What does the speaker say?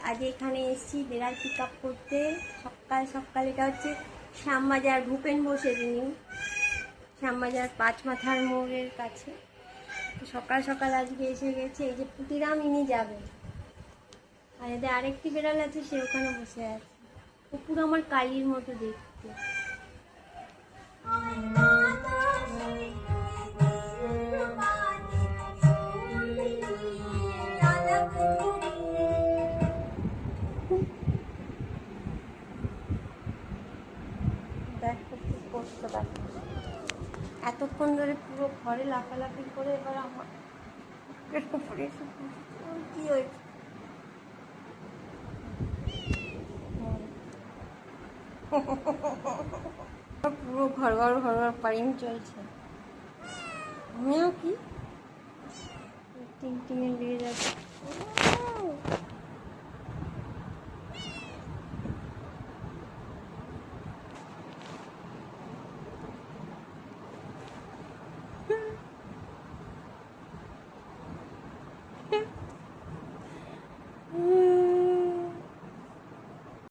আজ এখানে এসেছি বেড়াল পিক আপ করতে। সকাল এটা হচ্ছে শ্যামবাজার ভূপেন বোসের শ্যামবাজার 5 মাথার মোড়ের কাছে। সকাল আজকে এসে গেছে। এই যে পুটিরাম ইনি যাবে, আর এদের আরেকটি বেড়াল আছে, সে ওখানে বসে আছে। ও পুরো আমার কালির মতো দেখতে। এতক্ষণ ধরে পুরো ঘরে লাফালাফি করে এবার আমার কি হয়েছে, পুরো ঘর পারিং চলছে। আমিও কি টিং টিঙে লেগে যাচ্ছে।